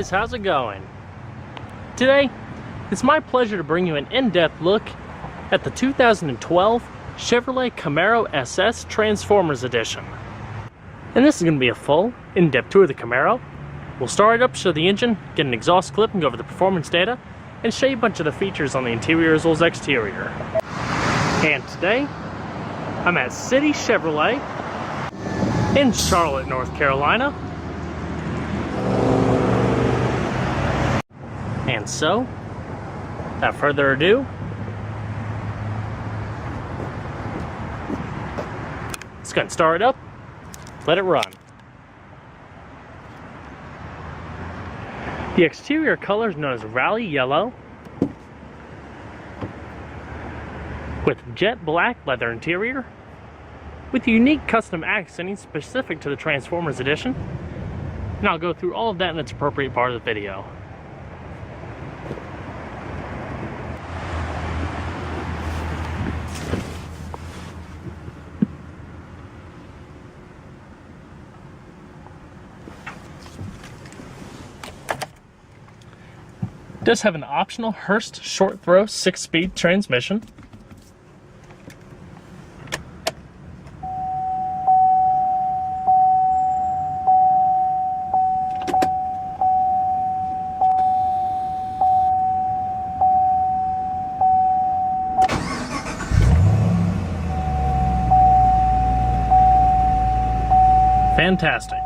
guys, how's it going? Today, it's my pleasure to bring you an in-depth look at the 2012 Chevrolet Camaro SS Transformers Edition. And this is going to be a full, in-depth tour of the Camaro. We'll start it up, show the engine, get an exhaust clip, and go over the performance data, and show you a bunch of the features on the interior as well as exterior. And today, I'm at City Chevrolet in Charlotte, North Carolina. And so, without further ado, let's go and start it up, let it run. The exterior color is known as Rally Yellow, with jet black leather interior, with unique custom accenting specific to the Transformers Edition, and I'll go through all of that in its appropriate part of the video. It does have an optional Hurst short throw 6-speed transmission. Fantastic.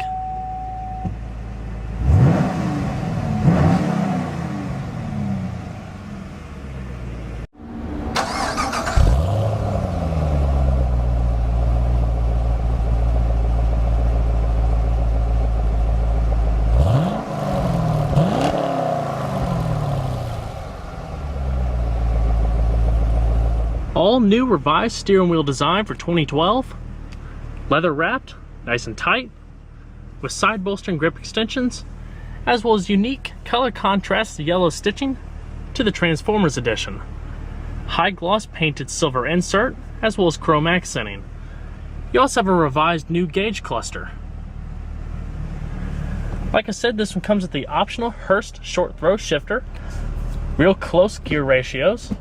All new revised steering wheel design for 2012, leather wrapped, nice and tight, with side bolstering grip extensions, as well as unique color contrast yellow stitching to the Transformers Edition. High gloss painted silver insert, as well as chrome accenting. You also have a revised new gauge cluster. Like I said, this one comes with the optional Hurst short throw shifter, real close gear ratios,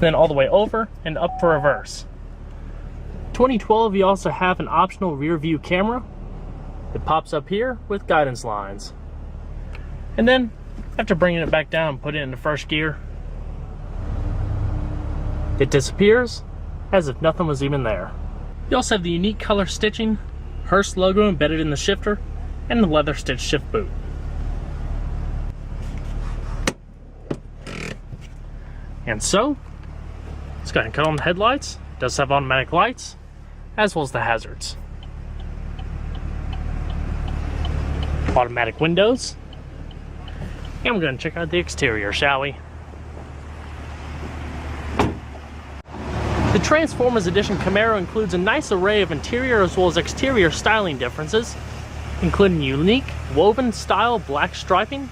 then all the way over and up for reverse. 2012, you also have an optional rear view camera. It pops up here with guidance lines. And then, after bringing it back down and put it into first gear, it disappears as if nothing was even there. You also have the unique color stitching, Hurst logo embedded in the shifter, and the leather stitched shift boot. And so, let's go ahead and cut on the headlights. It does have automatic lights, as well as the hazards. Automatic windows. And we're going to check out the exterior, shall we? The Transformers Edition Camaro includes a nice array of interior as well as exterior styling differences, including unique woven style black striping,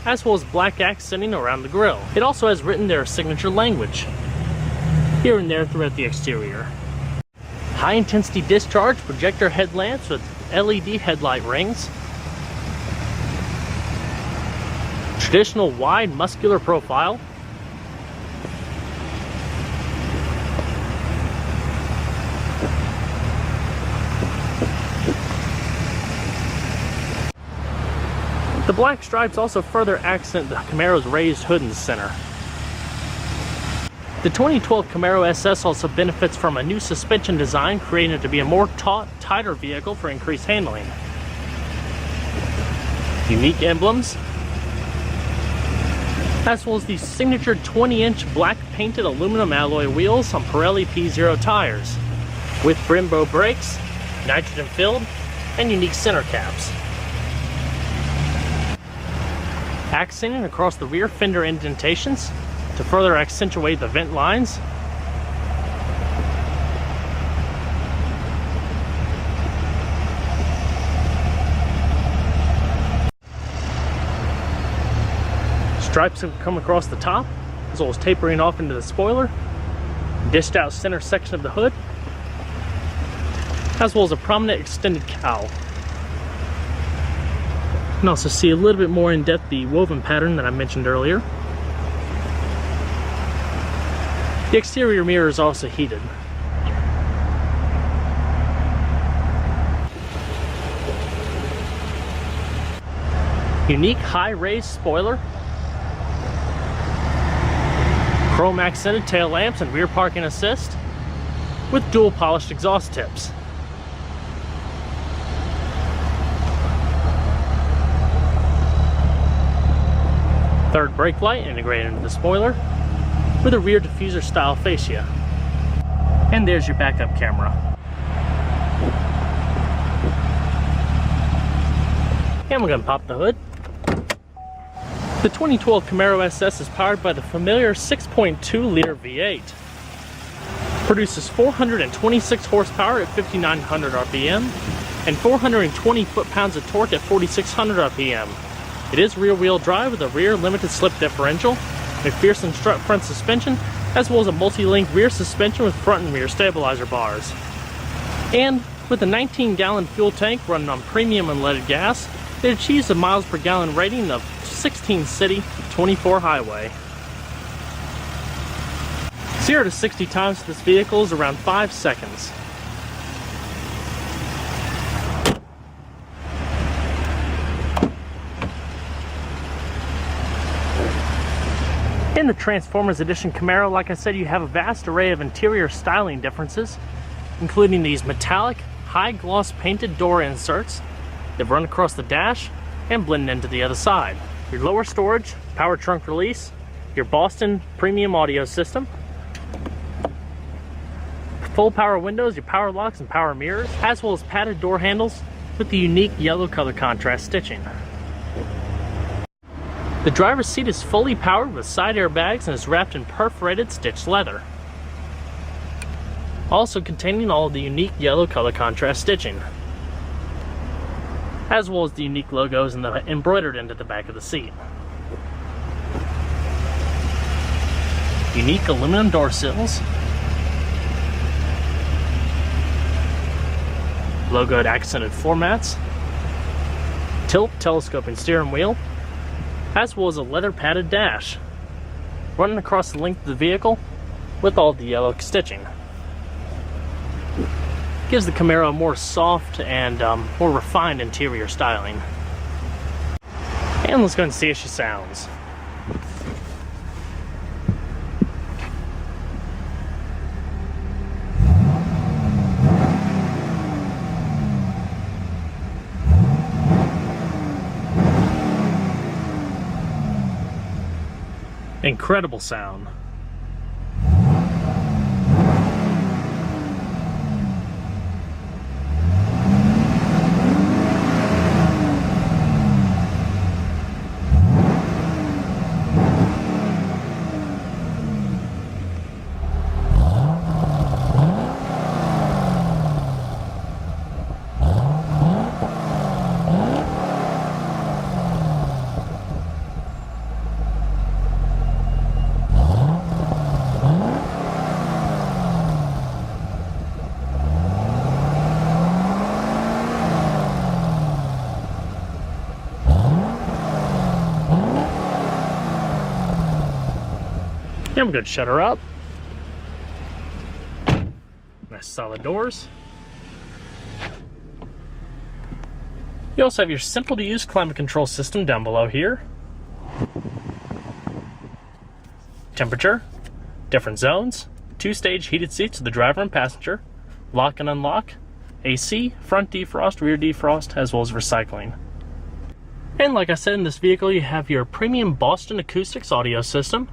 as well as black accenting around the grille. It also has written their signature language here and there throughout the exterior. High intensity discharge projector headlamps with LED headlight rings. Traditional wide muscular profile. The black stripes also further accent the Camaro's raised hood in the center. The 2012 Camaro SS also benefits from a new suspension design, creating it to be a more taut, tighter vehicle for increased handling. Unique emblems, as well as the signature 20-inch black painted aluminum alloy wheels on Pirelli P0 tires, with Brembo brakes, nitrogen filled, and unique center caps. Accenting across the rear fender indentations to further accentuate the vent lines. Stripes have come across the top, as well as tapering off into the spoiler. Dished out center section of the hood. as well as a prominent extended cowl. You can also see a little bit more in depth the woven pattern that I mentioned earlier. The exterior mirror is also heated. Unique high-raised spoiler, chrome accented tail lamps and rear parking assist with dual polished exhaust tips. Third brake light integrated into the spoiler with a rear diffuser style fascia. And there's your backup camera. And we're gonna pop the hood. The 2012 Camaro SS is powered by the familiar 6.2 liter V8. Produces 426 horsepower at 5,900 RPM and 420 foot-pounds of torque at 4,600 RPM. It is rear-wheel drive with a rear limited slip differential, McPherson strut front suspension, as well as a multi-link rear suspension with front and rear stabilizer bars. And with a 19-gallon fuel tank running on premium unleaded gas, it achieves a miles per gallon rating of 16 city, 24 highway. 0 to 60 times for this vehicle is around 5 seconds. In the Transformers Edition Camaro, like I said, you have a vast array of interior styling differences, including these metallic, high-gloss painted door inserts that run across the dash and blend into the other side. Your lower storage, power trunk release, your Boston premium audio system, full power windows, your power locks and power mirrors, as well as padded door handles with the unique yellow color contrast stitching. The driver's seat is fully powered with side airbags and is wrapped in perforated stitched leather, also containing all of the unique yellow color contrast stitching, as well as the unique logos embroidered into the back of the seat. Unique aluminum door sills, logoed accented floor mats, tilt telescoping steering wheel, as well as a leather padded dash running across the length of the vehicle with all the yellow stitching. Gives the Camaro a more soft and more refined interior styling. And let's go and see how she sounds. Incredible sound. I'm going to shut her up. Nice solid doors. You also have your simple to use climate control system down below here. Temperature, different zones, 2-stage heated seats for the driver and passenger, lock and unlock, AC, front defrost, rear defrost, as well as recycling. And like I said, in this vehicle you have your premium Boston Acoustics audio system,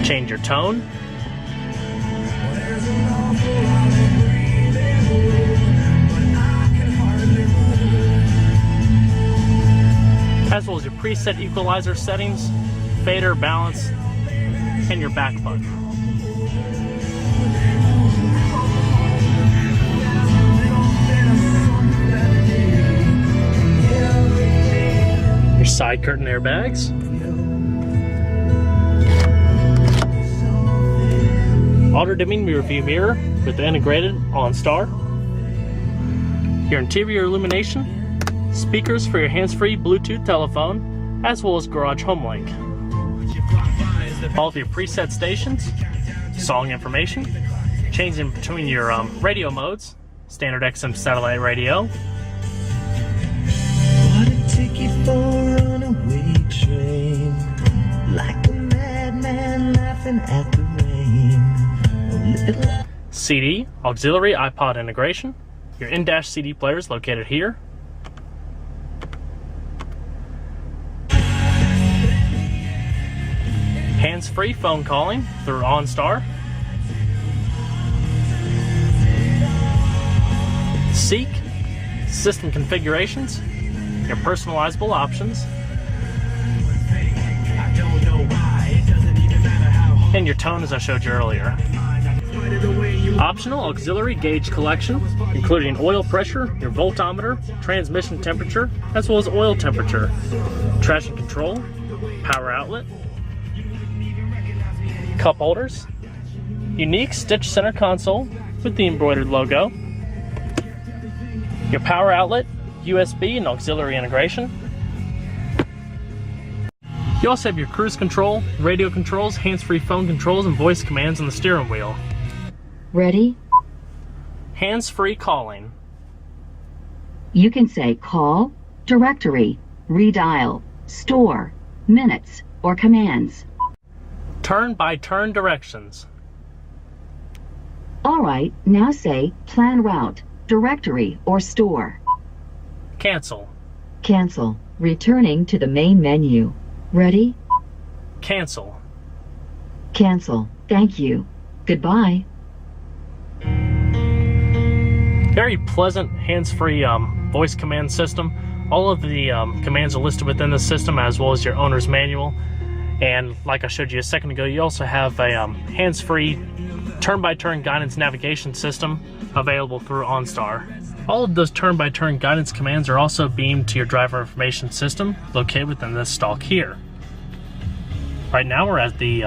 change your tone, as well as your preset equalizer settings, fader, balance, and your back button. Your side curtain airbags, auto-dimming rear view mirror with the integrated OnStar, your interior illumination, speakers for your hands-free Bluetooth telephone, as well as garage home link. All of your preset stations, song information, changing between your radio modes, standard XM satellite radio. What a ticket for a runaway train, like a madman laughing at the rain. CD, auxiliary iPod integration. Your in-dash CD player is located here. Hands-free phone calling through OnStar. Seek, system configurations, your personalizable options, and your tone as I showed you earlier. Optional auxiliary gauge collection, including oil pressure, your voltometer, transmission temperature, as well as oil temperature, traction control, power outlet, cup holders, unique stitch center console with the embroidered logo, your power outlet, USB and auxiliary integration. You also have your cruise control, radio controls, hands-free phone controls, and voice commands on the steering wheel. Ready? Hands-free calling. You can say call, directory, redial, store, minutes, or commands. Turn-by-turn directions. All right, now say plan route, directory, or store. Cancel. Cancel. Returning to the main menu. Ready? Cancel. Cancel. Thank you. Goodbye. Very pleasant hands-free voice command system. All of the commands are listed within the system, as well as your owner's manual. And like I showed you a second ago, you also have a hands-free turn-by-turn guidance navigation system available through OnStar. All of those turn-by-turn guidance commands are also beamed to your driver information system located within this stalk here. Right now we're at the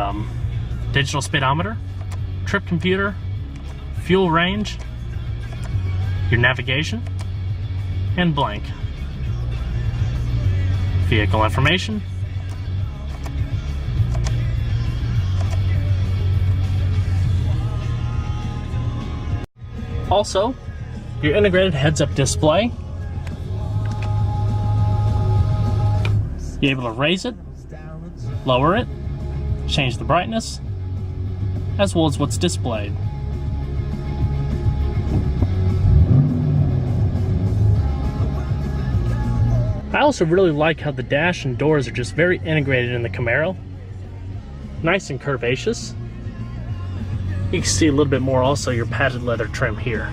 digital speedometer, trip computer, fuel range, your navigation, and blank. Vehicle information, also your integrated heads-up display. You're able to raise it, lower it, change the brightness, as well as what's displayed. I also really like how the dash and doors are just very integrated in the Camaro. Nice and curvaceous. You can see a little bit more also your padded leather trim here.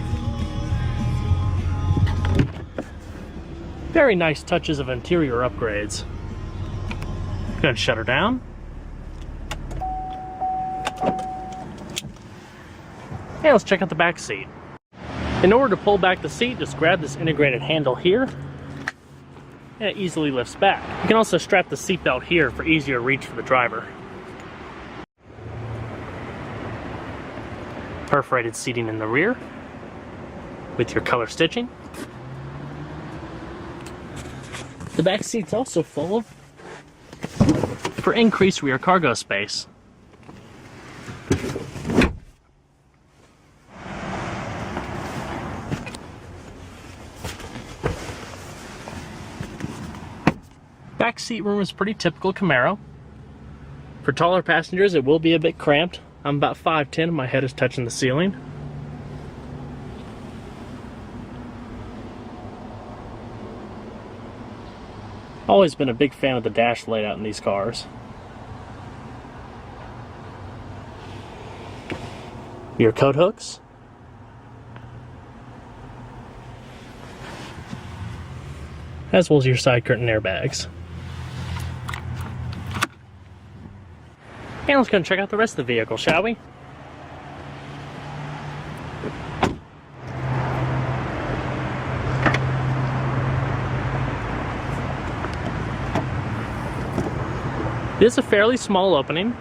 Very nice touches of interior upgrades. Go ahead and shut her down. And let's check out the back seat. In order to pull back the seat, just grab this integrated handle here, and it easily lifts back. You can also strap the seatbelt here for easier reach for the driver. Perforated seating in the rear with your color stitching. The back seat's also full of for increased rear cargo space. Back seat room is pretty typical Camaro. For taller passengers, it will be a bit cramped. I'm about 5'10", and my head is touching the ceiling. Always been a big fan of the dash layout in these cars. Your coat hooks. As well as your side curtain airbags. And let's go and check out the rest of the vehicle, shall we? It is a fairly small opening.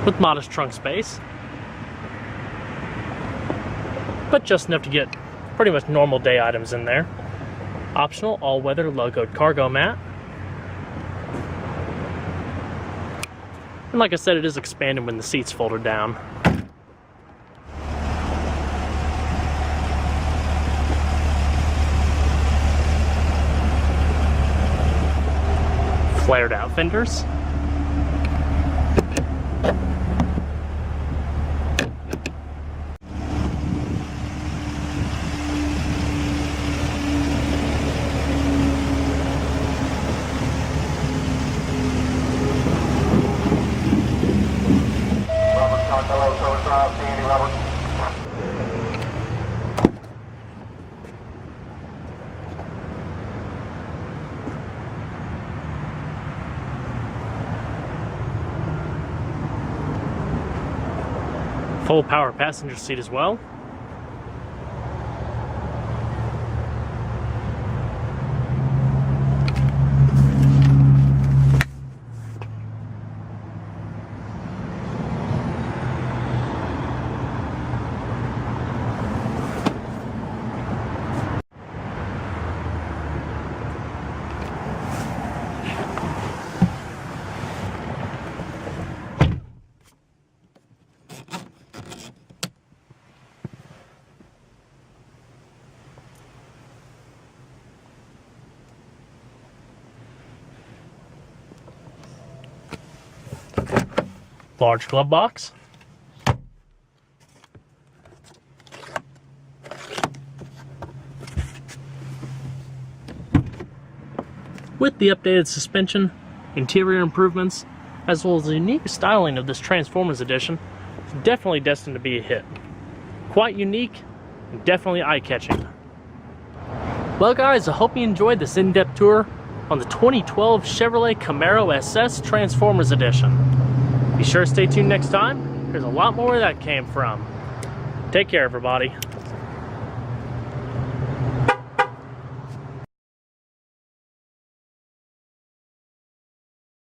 with modest trunk space, but just enough to get pretty much normal day items in there. Optional all-weather logoed cargo mat. And like I said, it is expanded when the seats folded down. Flared out fenders. Full power passenger seat as well. Large glove box. With the updated suspension, interior improvements, as well as the unique styling of this Transformers edition, it's definitely destined to be a hit. Quite unique, and definitely eye-catching. Well guys, I hope you enjoyed this in-depth tour on the 2012 Chevrolet Camaro SS Transformers edition. Be sure to stay tuned next time. There's a lot more where that came from. Take care, everybody.